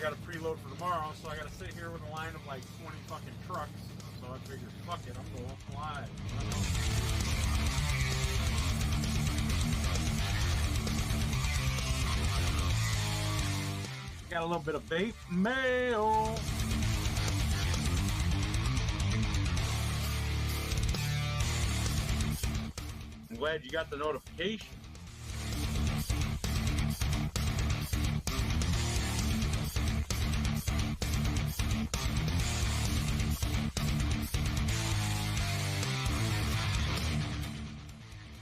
got to preload for tomorrow, so I got to sit here with a line of like 20 fucking trucks. So I figured, fuck it, I'm going live. Got a little bit of bait mail. I'm glad you got the notification.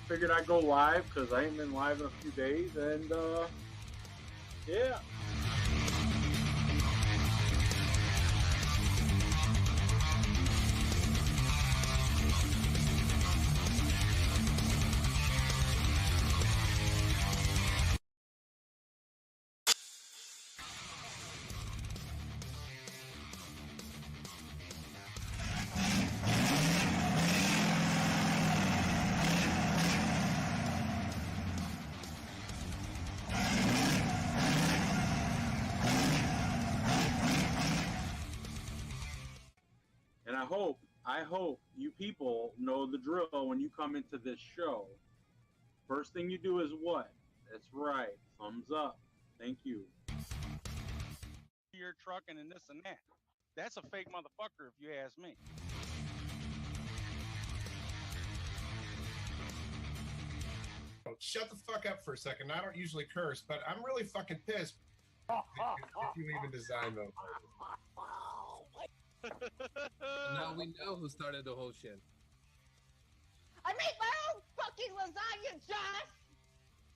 Figured I'd go live because I ain't been live in a few days, and yeah. And I hope you people know the drill when you come into this show. First thing you do is what? That's right. Thumbs up. Thank you. You're trucking and this and that. That's a fake motherfucker if you ask me. Shut the fuck up for a second. I don't usually curse, but I'm really fucking pissed if you even design those. Now we know who started the whole shit. I made my own fucking lasagna, Josh!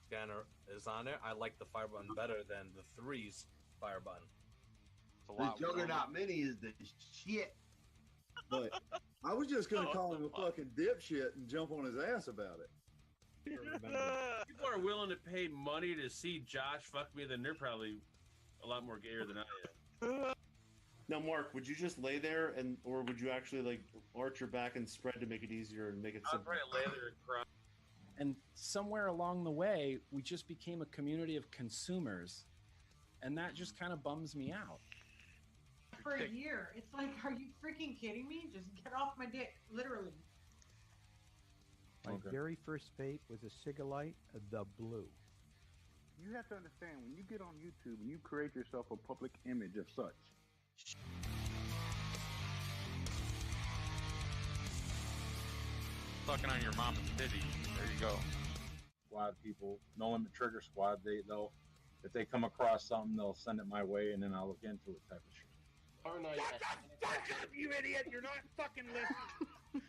Scanner is on there. I like the fire button better than the 3's fire button. The Juggernaut Mini is the shit. But I was just gonna call him a fucking dipshit and jump on his ass about it. People are willing to pay money to see Josh fuck me, then they're probably a lot more gayer than I am. Now, Mark, would you just lay there, or would you actually like arch your back and spread to make it easier and make it I'd simple? probably lay there and cry. And somewhere along the way, we just became a community of consumers, and that just kind of bums me out. For a year, it's like, are you freaking kidding me? Just get off my dick, literally. My very first vape was a Cigalite, the blue. You have to understand, when you get on YouTube and you create yourself a public image of such. Sucking on your mama's titty. There you go. Squad people, No Limit Trigger Squad, they'll if they come across something, they'll send it my way, and then I'll look into it, type of shit. Fuck up, you idiot! You're not fucking listening.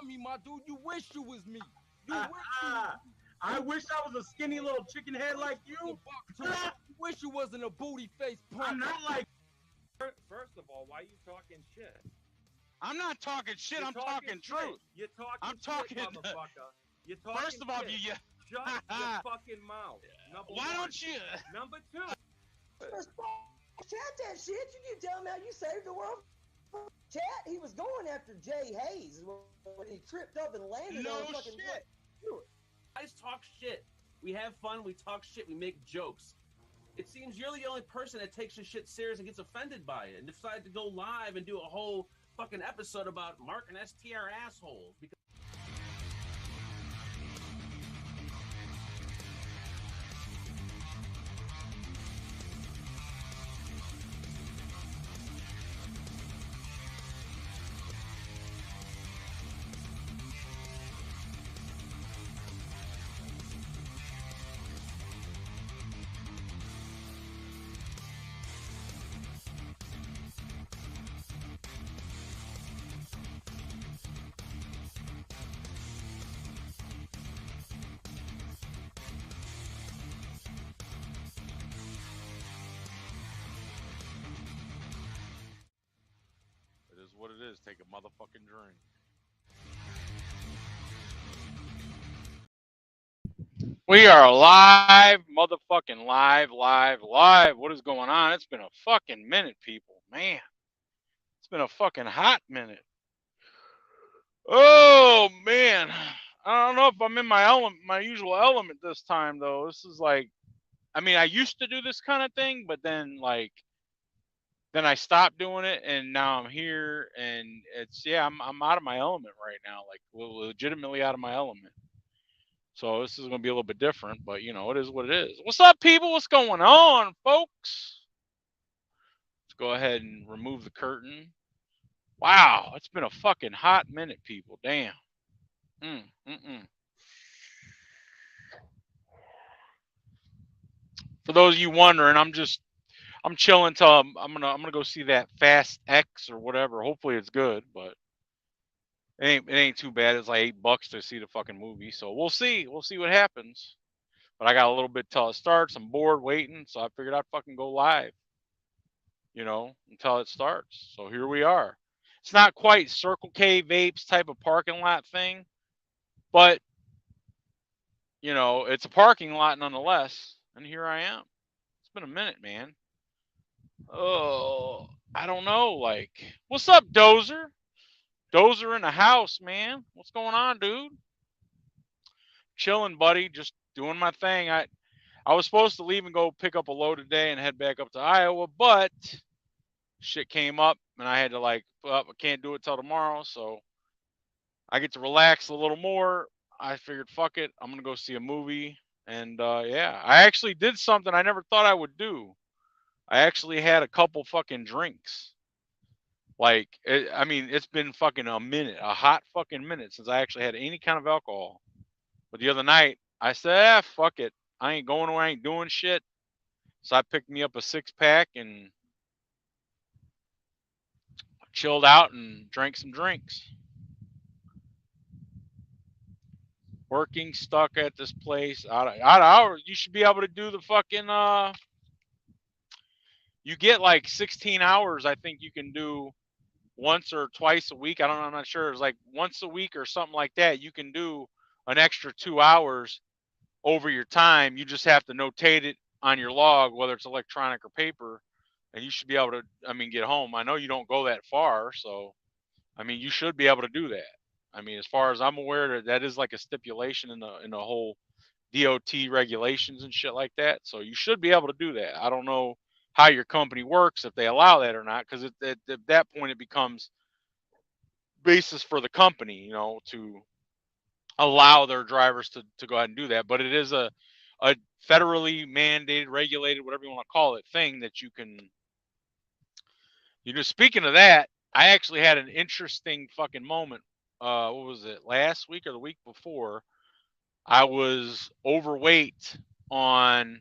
On me, my dude. You wish you was me. I wish I was a skinny little chicken head like you. You wish you wasn't a booty face punk. I'm not like. First of all, why are you talking shit? I'm not talking shit. I'm talking truth. You're talking I'm talking. shit, motherfucker. You're talking First of all, shit. you. Shut your fucking mouth. Why don't you? Number 2. Chat that shit. You keep telling me how you saved the world. Chat, he was going after Jay Hayes when he tripped up and landed on fucking shit. Guys talk shit. We have fun. We talk shit. We make jokes. It seems you're the only person that takes your shit serious and gets offended by it and decided to go live and do a whole fucking episode about Mark and STR assholes. Because What it is, take a motherfucking drink. We are live, motherfucking live. What is going on? It's been a fucking minute, people. Man, it's been a fucking hot minute. Oh, man. I don't know if I'm in my usual element this time, though. This is like, I mean, I used to do this kind of thing, but then like then I stopped doing it, and now I'm here, and it's I'm out of my element right now, like legitimately out of my element. So this is gonna be a little bit different, but it is what it is. What's up, people? What's going on, folks? Let's go ahead and remove the curtain. Wow, it's been a fucking hot minute, people. Damn. For those of you wondering, I'm chilling till I'm gonna go see that Fast X or whatever. Hopefully it's good, but it ain't too bad. It's like $8 to see the fucking movie, so we'll see. We'll see what happens. But I got a little bit till it starts. I'm bored waiting, so I figured I'd fucking go live. Until it starts. So here we are. It's not quite Circle K Vapes type of parking lot thing, but it's a parking lot nonetheless. And here I am. It's been a minute, man. Oh, I don't know. Like, what's up, Dozer? Dozer in the house, man. What's going on, dude? Chilling, buddy. Just doing my thing. I was supposed to leave and go pick up a load today and head back up to Iowa, but shit came up and I had to I can't do it till tomorrow, so I get to relax a little more. I figured, fuck it, I'm gonna go see a movie. And I actually did something I never thought I would do. I actually had a couple fucking drinks. It's been fucking a hot fucking minute since I actually had any kind of alcohol. But the other night I said, fuck it, I ain't going away, I ain't doing shit. So I picked me up a 6-pack and chilled out and drank some drinks. Working, stuck at this place out of hours. You should be able to do the fucking you get like 16 hours. I think you can do once or twice a week. I don't know, I'm not sure. It's like once a week or something like that. You can do an extra 2 hours over your time. You just have to notate it on your log, whether it's electronic or paper, and you should be able to get home. I know you don't go that far, so you should be able to do that. As far as I'm aware, that is like a stipulation in the whole DOT regulations and shit like that. So you should be able to do that. I don't know how your company works, if they allow that or not, because at that point it becomes basis for the company, to allow their drivers to go ahead and do that. But it is a federally mandated, regulated, whatever you want to call it, thing that you can. Speaking of that, I actually had an interesting fucking moment. What was it, last week or the week before? I was overweight on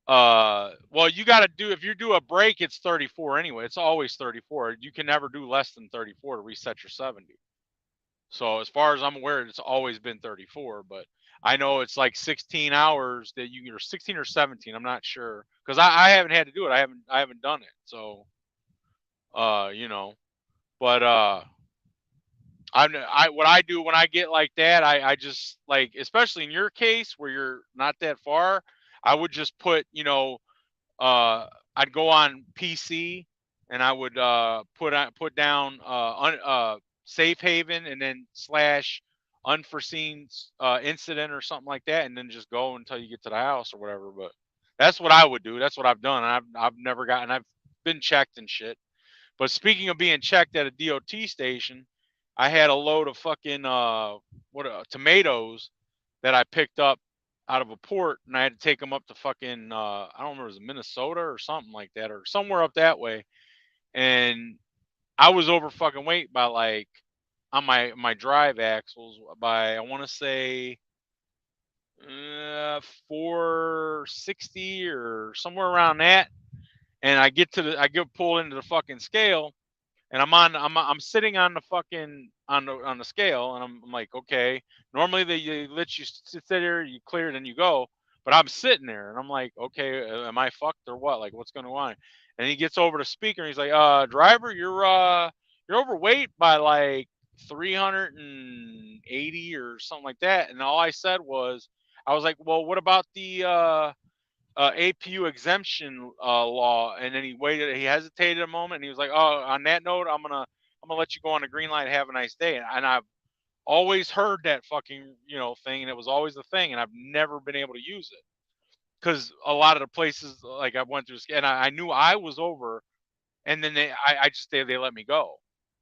well, you got to do, if you do a break, it's 34 anyway. It's always 34. You can never do less than 34 to reset your 70. So as far as I'm aware, it's always been 34, but I know it's like 16 hours that you, or 16 or 17, I'm not sure, because I haven't had to do it. I haven't done it. So but what I do when I get like that, I just, like, especially in your case where you're not that far, I would just put, I'd go on PC and I would put down safe haven and then / unforeseen incident or something like that, and then just go until you get to the house or whatever. But that's what I would do. That's what I've done. I've never gotten, I've been checked and shit. But speaking of being checked at a DOT station, I had a load of fucking tomatoes that I picked up out of a port, and I had to take them up to fucking I don't remember, it was Minnesota or something like that, or somewhere up that way. And I was over fucking weight by, like, on my drive axles by, I want to say 460 or somewhere around that. And I get pulled into the fucking scale, and I'm sitting on the fucking on the scale, and I'm like, okay, normally they let you sit there, you clear it, and you go, but I'm sitting there, and I'm like, okay, am I fucked or what? Like, what's going on? And he gets over the speaker, and he's like, driver, you're overweight by like 380 or something like that. And all I said was, I was like, well, what about the APU exemption law? And then he hesitated a moment, and he was like, oh, on that note, I'm gonna let you go on the green light, have a nice day. And I've always heard that fucking thing, and it was always the thing, and I've never been able to use it. because a lot of the places like I went through, and I knew I was over, and then they let me go.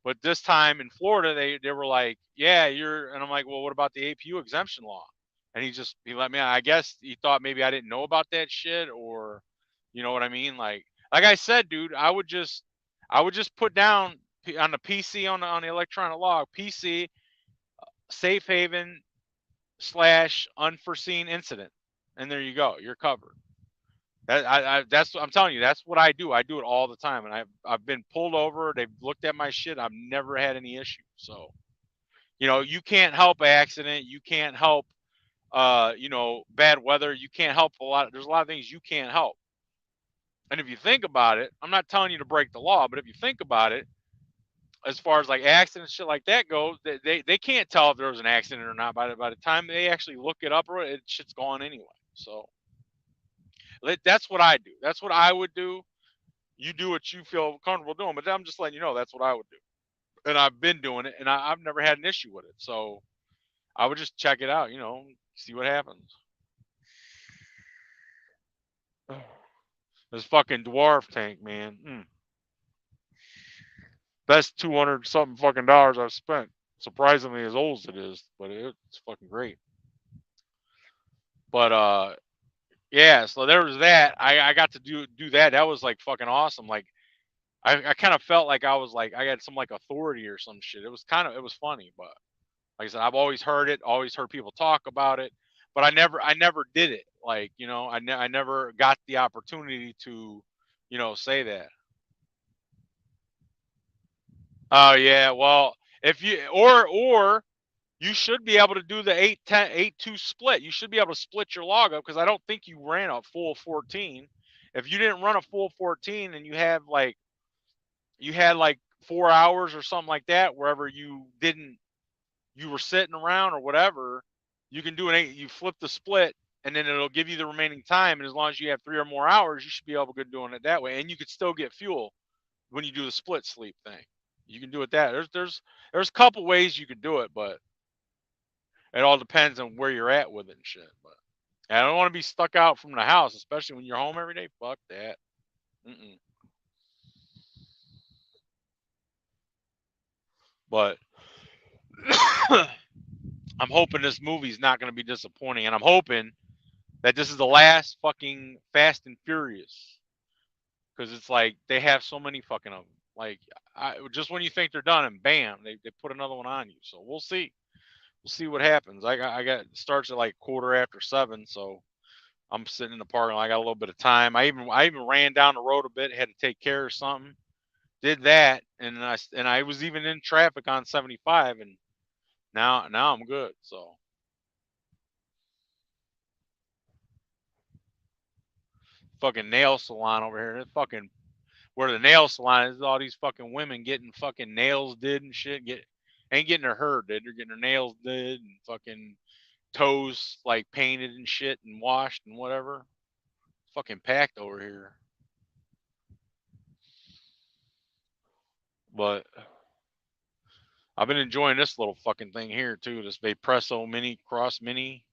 But this time in Florida, they were like, yeah, you're, and I'm like, well, what about the APU exemption law? And he let me. I guess he thought maybe I didn't know about that shit, or, you know what I mean? Like I said, dude, I would just put down on the PC on the electronic log PC safe haven / unforeseen incident, and there you go, you're covered. That's I'm telling you, that's what I do. I do it all the time, and I've been pulled over. They've looked at my shit. I've never had any issue. So, you know, you can't help accident. You can't help, you know, bad weather. You can't help a lot. There's a lot of things you can't help. And if you think about it, I'm not telling you to break the law, but if you think about it, as far as like accidents, shit like that goes, they can't tell if there was an accident or not by the time they actually look it up, or it shit's gone anyway. So. That's what I do. That's what I would do. You do what you feel comfortable doing, but I'm just letting you know that's what I would do. And I've been doing it, and I've never had an issue with it. So I would just check it out, you know, see what happens. This fucking dwarf tank, man. Best 200 something fucking dollars I've spent. Surprisingly as old as it is, but it's fucking great. But yeah, so there was that. I got to do that. That was like fucking awesome. Like I kind of felt like I was like I had some like authority or some shit. It was funny, but like I said, I've always heard it, always heard people talk about it, but I never did it. Like, you know, I never got the opportunity to, you know, say that. Oh yeah, well, if you or you should be able to do the 8-10 8-2 split. You should be able to split your log up, because I don't think you ran a full 14. If you didn't run a full 14 and you had like 4 hours or something like that, wherever you were sitting around or whatever, you can do you flip the split, and then it'll give you the remaining time. And as long as you have 3 or more hours, you should be able to doing it that way. And you could still get fuel when you do the split sleep thing. You can do it that. There's a couple ways you could do it, but it all depends on where you're at with it and shit. But I don't want to be stuck out from the house, especially when you're home every day. Fuck that. But I'm hoping this movie's not going to be disappointing, and I'm hoping that this is the last fucking Fast and Furious, because it's like they have so many fucking of them. Like, just when you think they're done, and bam, they put another one on you. So we'll see. We'll see what happens. I got starts at like 7:15, so I'm sitting in the parking lot. I got a little bit of time. I even ran down the road a bit, had to take care of something. Did that, and I was even in traffic on 75, and now I'm good. So fucking nail salon over here. That fucking where the nail salon is, all these fucking women getting fucking nails did and shit. Ain't getting their hair did. They're getting their nails did and fucking toes like painted and shit and washed and whatever. Fucking packed over here. But I've been enjoying this little fucking thing here too. This Vapresso Mini Cross Mini.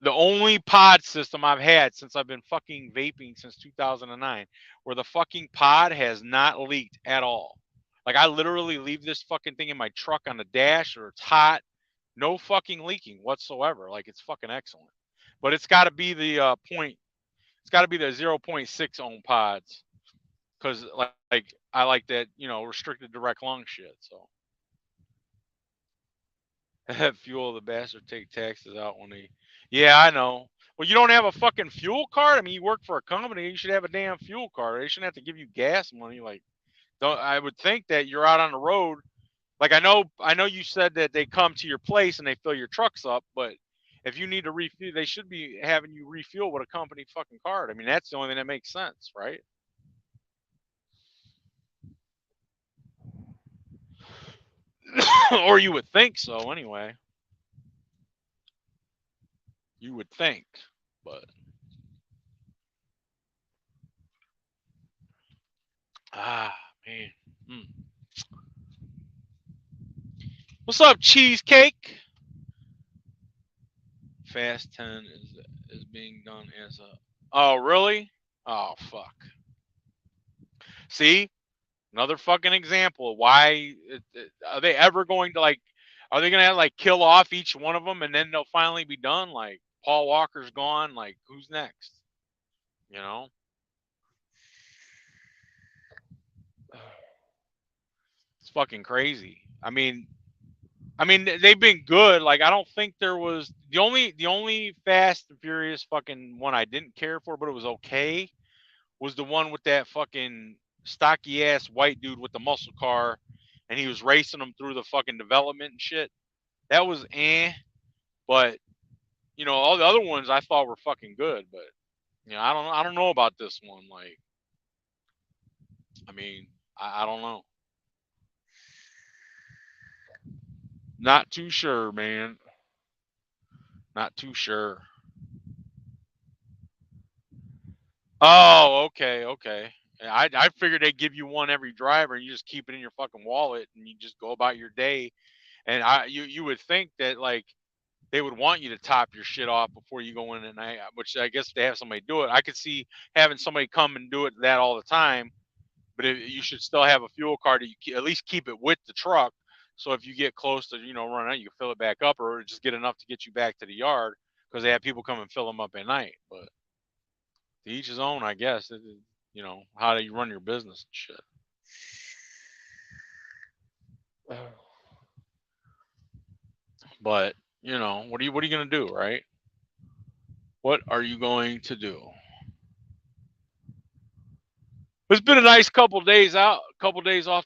The only pod system I've had since I've been fucking vaping since 2009, where the fucking pod has not leaked at all. Like, I literally leave this fucking thing in my truck on the dash, or it's hot, no fucking leaking whatsoever. Like, it's fucking excellent. But it's got to be the it's got to be the 0.6 ohm pods, because like I like that, you know, restricted direct lung shit. So fuel, the bastard take taxes out when they. Yeah, I know. Well, you don't have a fucking fuel card? I mean, you work for a company, you should have a damn fuel card. They shouldn't have to give you gas money. Like, I would think that you're out on the road. Like, I know you said that they come to your place and they fill your trucks up, but if you need to refuel, they should be having you refuel with a company fucking card. I mean, that's the only thing that makes sense, right? Or you would think so anyway. You would think, but man. What's up, cheesecake? Fast 10 is being done as a. Oh, really? Oh, fuck. See, another fucking example of why are they ever going to like? Are they gonna have like kill off each one of them and then they'll finally be done? Like Paul Walker's gone. Like who's next? You know. It's fucking crazy. I mean, they've been good. Like I don't think there was the only Fast and Furious fucking one I didn't care for, but it was okay. Was the one with that fucking stocky ass white dude with the muscle car, and he was racing them through the fucking development and shit. That was but you know all the other ones I thought were fucking good, but you know I don't know about this one. Like, I mean I don't know. Not too sure, man. Not too sure. Oh, okay, okay. I figured they'd give you one every driver, and you just keep it in your fucking wallet, and you just go about your day. And you would think that like they would want you to top your shit off before you go in at night, which I guess if they have somebody do it. I could see having somebody come and do it that all the time, but you should still have a fuel card that you at least keep it with the truck. So if you get close to run out, you can fill it back up, or just get enough to get you back to the yard because they have people come and fill them up at night. But to each his own, I guess. How do you run your business and shit. But what are you gonna do, right? What are you going to do? It's been a nice couple days off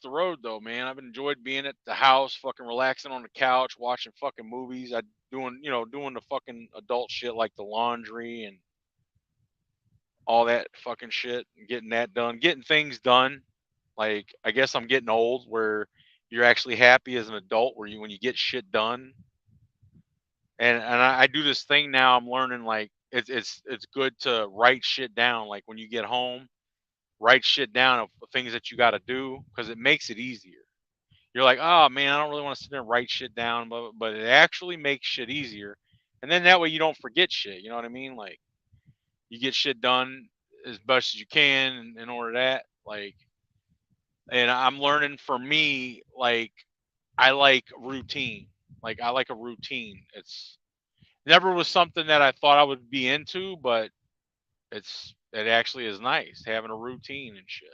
the road though, man. I've enjoyed being at the house, fucking relaxing on the couch, watching fucking movies. Doing the fucking adult shit like the laundry and all that fucking shit, and getting that done, getting things done. Like, I guess I'm getting old where you're actually happy as an adult when you get shit done. And I do this thing now. I'm learning like it's good to write shit down. Like when you get home, write shit down of things that you got to do because it makes it easier. You're like, oh man, I don't really want to sit there and write shit down, but it actually makes shit easier. And then that way you don't forget shit. You know what I mean? Like you get shit done as best as you can in order that like. And I'm learning for me, like I like routine. Like I like a routine. It's never was something that I thought I would be into, but it actually is nice having a routine and shit.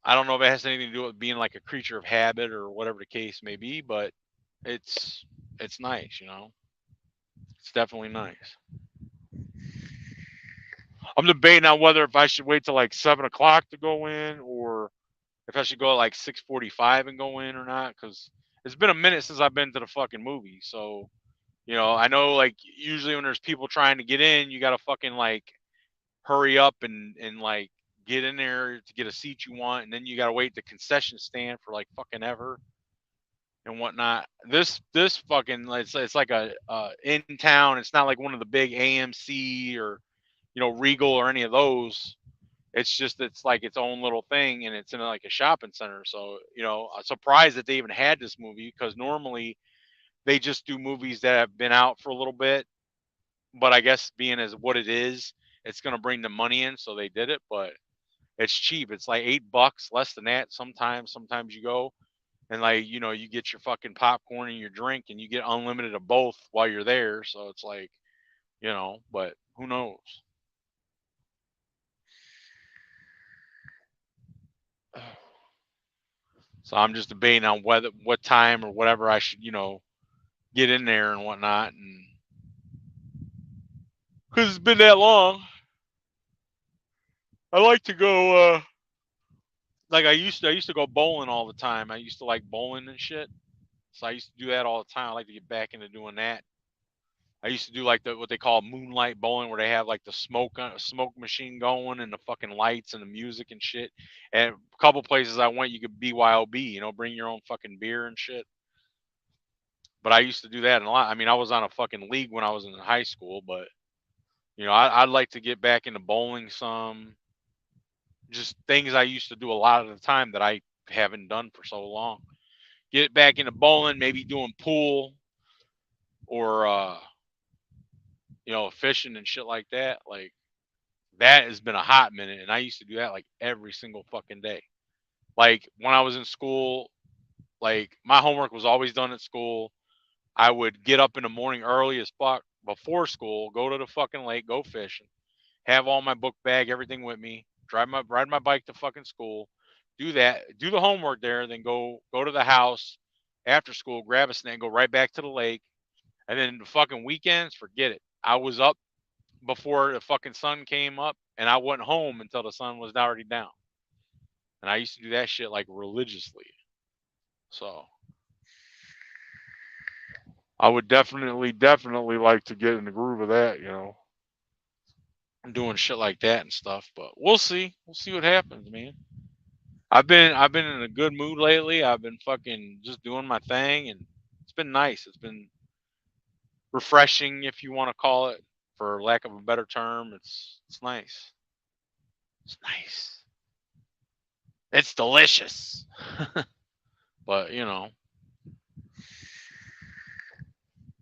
I don't know if it has anything to do with being like a creature of habit or whatever the case may be, but it's nice, It's definitely nice. I'm debating on whether if I should wait till like 7 o'clock to go in, or if I should go at like 6:45 and go in or not, because it's been a minute since I've been to the fucking movie. So, I know like usually when there's people trying to get in, you gotta fucking like hurry up and like get in there to get a seat you want, and then you gotta wait the concession stand for like fucking ever and whatnot. This fucking it's like a in town. It's not like one of the big AMC or Regal or any of those. It's like its own little thing, and it's in like a shopping center. So I'm surprised that they even had this movie, because normally they just do movies that have been out for a little bit. But I guess being as what it is, it's gonna bring the money in, so they did it. But it's cheap. It's like $8, less than that. Sometimes you go and like you get your fucking popcorn and your drink, and you get unlimited of both while you're there. So it's like but who knows. So I'm just debating on what time or whatever I should, get in there and whatnot, and because it's been that long. I like to go. Like I used to go bowling all the time. I used to like bowling and shit. So I used to do that all the time. I like to get back into doing that. I used to do like what they call moonlight bowling, where they have like the smoke machine going and the fucking lights and the music and shit. And a couple places I went, you could BYOB, bring your own fucking beer and shit. But I used to do that a lot. I mean, I was on a fucking league when I was in high school, but I'd like to get back into bowling some. Just things I used to do a lot of the time that I haven't done for so long. Get back into bowling, maybe doing pool, or you know, fishing and shit like that. Like that has been a hot minute, and I used to do that like every single fucking day. Like when I was in school, like my homework was always done at school. I would get up in the morning early as fuck before school, go to the fucking lake, go fishing, have all my book bag, everything with me, ride my bike to fucking school, do that, do the homework there, then go to the house after school, grab a snack, go right back to the lake, and then the fucking weekends, forget it. I was up before the fucking sun came up, and I wasn't home until the sun was already down. And I used to do that shit like religiously. So I would definitely like to get in the groove of that, you know, doing shit like that and stuff. But we'll see. We'll see what happens, man. I've been in a good mood lately. I've been fucking just doing my thing, and it's been nice. It's been refreshing, if you want to call it, for lack of a better term. It's nice. It's nice. It's delicious. But, you know,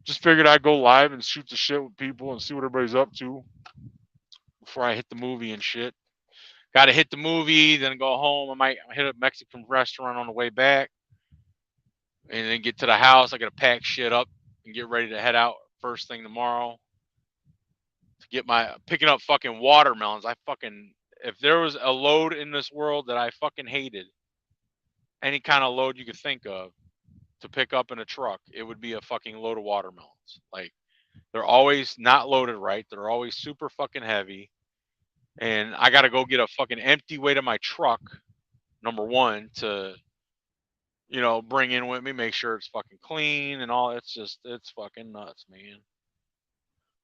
just figured I'd go live and shoot the shit with people and see what everybody's up to before I hit the movie and shit. Got to hit the movie, then go home. I might hit a Mexican restaurant on the way back, and then get to the house. I got to pack shit up and get ready to head out first thing tomorrow to get picking up fucking watermelons. If there was a load in this world that I fucking hated, any kind of load you could think of to pick up in a truck, it would be a fucking load of watermelons. Like, they're always not loaded right. They're always super fucking heavy. And I got to go get a fucking empty weight of my truck, number one, to, you know, bring in with me, make sure it's fucking clean and all. It's fucking nuts, man.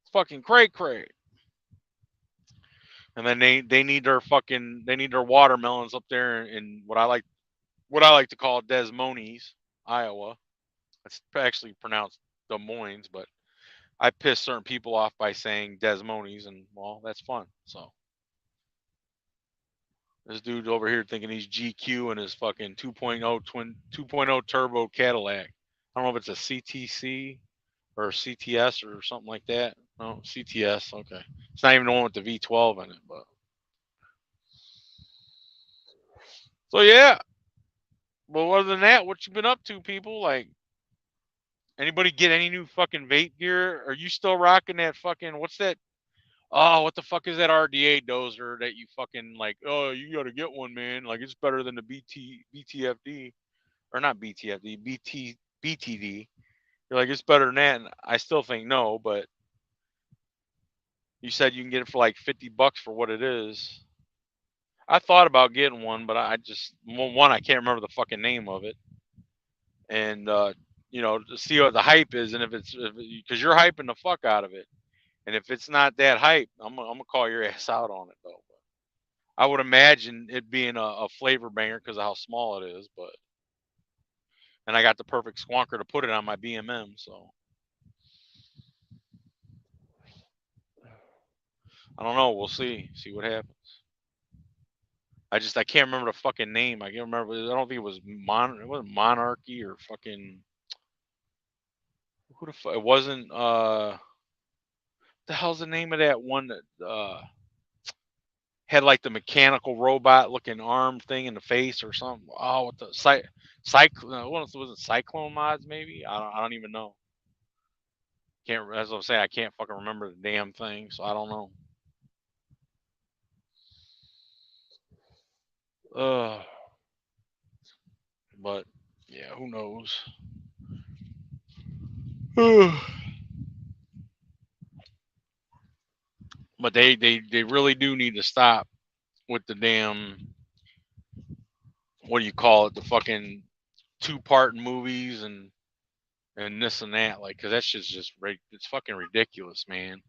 It's fucking cray. And then they need their watermelons up there in what I like to call Des Moines, Iowa. It's actually pronounced Des Moines, but I piss certain people off by saying Des Moines, and well, that's fun. So this dude over here thinking he's GQ in his fucking 2.0 turbo Cadillac. I don't know if it's a CTC or a CTS or something like that. No, CTS. Okay, it's not even the one with the V12 in it, but so yeah. But other than that, what you been up to, people? Like, anybody get any new fucking vape gear? Are you still rocking that fucking, what's that? Oh, what the fuck is that RDA dozer that you fucking like? Oh, you gotta get one, man. Like, it's better than the BTFD, or not BTFD, BTD. You're like, it's better than that. And I still think no, but you said you can get it for like $50 for what it is. I thought about getting one, but I can't remember the fucking name of it. And, you know, to see what the hype is, and if because you're hyping the fuck out of it. And if it's not that hype, I'm gonna call your ass out on it, though. I would imagine it being a flavor banger because of how small it is, and I got the perfect squonker to put it on my BMM, so. I don't know. We'll see. See what happens. I can't remember the fucking name. I can't remember. I don't think it was Monarchy or fucking. Who the fuck? It wasn't. The hell's the name of that one that had like the mechanical robot looking arm thing in the face or something? Oh, what the Cyclone? Was it Cyclone Mods? Maybe I don't even know. Can't. As I'm saying, I can't fucking remember the damn thing, so I don't know. But yeah, who knows? But they really do need to stop with the damn, what do you call it, the fucking 2-part movies and this and that, like, because that's just it's fucking ridiculous, man.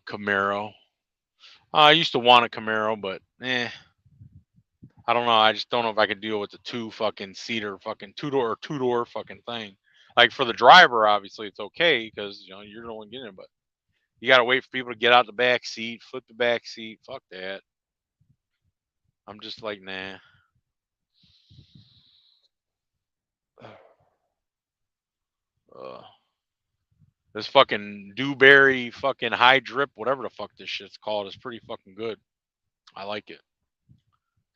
Camaro. I used to want a Camaro, but I don't know. I just don't know if I could deal with the two fucking two-door fucking thing. Like, for the driver, obviously it's okay because, you know, you're the one getting it, but you gotta wait for people to get out the back seat, flip the back seat. Fuck that. I'm just like, nah. This fucking dewberry fucking high drip, whatever the fuck this shit's called, is pretty fucking good. I like it.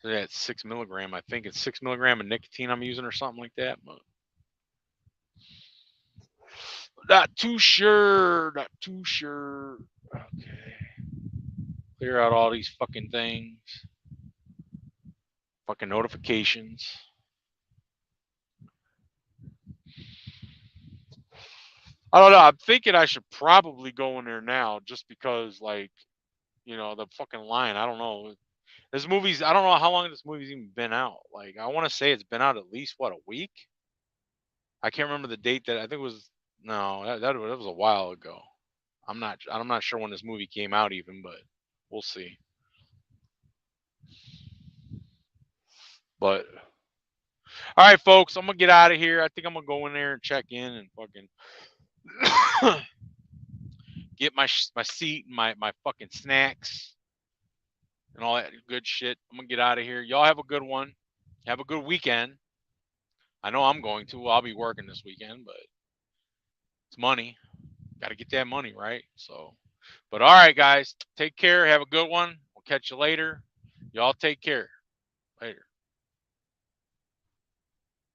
So yeah, it's 6 milligram. I think it's 6 milligram of nicotine I'm using or something like that. But not too sure. Not too sure. Okay. Clear out all these fucking things. Fucking notifications. I don't know. I'm thinking I should probably go in there now just because, like, you know, the fucking line. I don't know. This movie's, I don't know how long this movie's even been out. Like, I want to say it's been out at least, what, a week? I can't remember the date that, I think it was, no, that was a while ago. I'm not sure when this movie came out even, but we'll see. But, all right, folks, I'm going to get out of here. I think I'm going to go in there and check in and fucking get my seat and my fucking snacks and all that good shit. I'm gonna get out of here. Y'all have a good one. Have a good weekend. I know I'm going to. I'll be working this weekend, but it's money. Got to get that money, right? So, but all right, guys, take care. Have a good one. We'll catch you later. Y'all take care. Later.